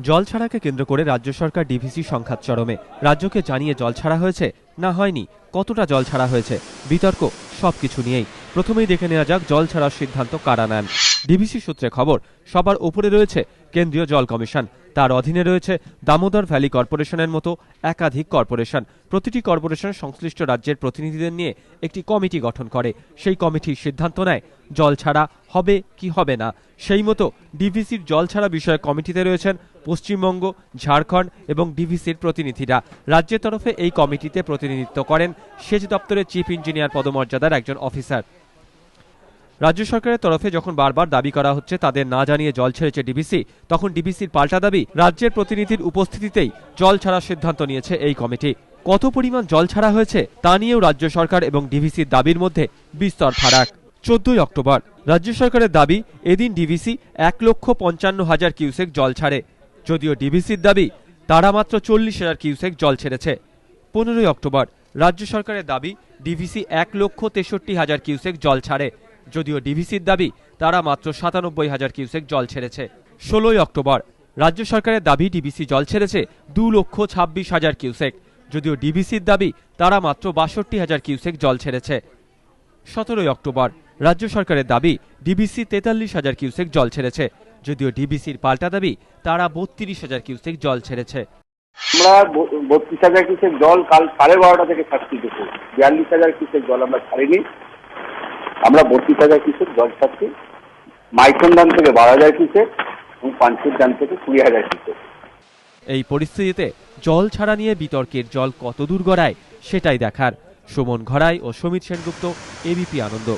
জল ছাড়াকে কেন্দ্র করে রাজ্য সরকার ডিভিসি সংঘাত চরমে। রাজ্যকে জানিয়ে জল ছাড়া হয়েছে না হয়নি, কতটা জল ছাড়া হয়েছে, বিতর্ক সবকিছু নিয়েই। প্রথমেই দেখে নেওয়া যাক জল ছাড়ার সিদ্ধান্ত কারা নেন। ডিভিসি সূত্রে খবর, সবার উপরে রয়েছে কেন্দ্রীয় জল কমিশন, তার অধীনে রয়েছে দামোদর ভ্যালি কর্পোরেশনের মতো একাধিক কর্পোরেশন। প্রতিটি কর্পোরেশন সংশ্লিষ্ট রাজ্যের প্রতিনিধিদের নিয়ে একটি কমিটি গঠন করে। সেই কমিটি সিদ্ধান্ত নেয় জল ছাড়া হবে কি হবে না। সেই মতো ডিভিসির জল ছাড়া বিষয়ে কমিটিতে রয়েছেন পশ্চিমবঙ্গ, ঝাড়খণ্ড এবং ডিভিসির প্রতিনিধিরা। রাজ্যের তরফে এই কমিটিতে প্রতিনিধিত্ব করেন সেচ দপ্তরের চিফ ইঞ্জিনিয়ার পদমর্যাদার একজন অফিসার। রাজ্য সরকারের তরফে যখন বারবার দাবি করা হচ্ছে তাদের না জানিয়ে জল ছেড়েছে ডিভিসি, তখন ডিভিসির পাল্টা দাবি রাজ্যের প্রতিনিধির উপস্থিতিতেই জল ছাড়ার সিদ্ধান্ত নিয়েছে এই কমিটি। কত পরিমাণ জল ছাড়া হয়েছে তা নিয়েও রাজ্য সরকার এবং ডিভিসির দাবির মধ্যে বিস্তর ফারাক। 14 অক্টোবর রাজ্য সরকারের দাবি, এদিন ডিভিসি 1,55,000 কিউসেক জল ছাড়ে, যদিও ডিভিসির দাবি তারা মাত্র 40,000 কিউসেক জল ছেড়েছে। 15 অক্টোবর রাজ্য সরকারের দাবি ডিভিসি 1,63,000 কিউসেক জল ছাড়ে, যদিও ডিভিসির দাবি তারা মাত্র 97,000 কিউসেক জল ছেড়েছে। 16 অক্টোবর রাজ্য সরকারের দাবি ডিভিসি জল ছেড়েছে 2,26,000 কিউসেক, যদিও ডিভিসির দাবি তারা মাত্র 62,000 কিউসেক জল ছেড়েছে। 17 অক্টোবর রাজ্য সরকারের দাবি ডিভিসি 43,000 কিউসেক জল ছেড়েছে, যদিও ডিভিসির পাল্টা দাবি তারা 32,000 কিউসেক জল ছেড়েছে। আমরা 32,000 কিউসেক জল কাল 12:30 থেকে ছাড়ছি, দেখুন 42,000 কিউসেক জল আমরা ছাড়িনি। আমরা 32,000 কিউসেক জল ছাড়ছি। মাইথন ড্যাম থেকে 12,000 কিউসেক এবং পাঞ্চেত ড্যাম থেকে 20,000 কিউসেক। এই পরিস্থিতিতে জল ছাড়া নিয়ে বিতর্কের জল কত দূর গড়ায় সেটাই দেখার। সুমন ঘরাই ও সমিত সেনগুপ্ত, এবিপি আনন্দ।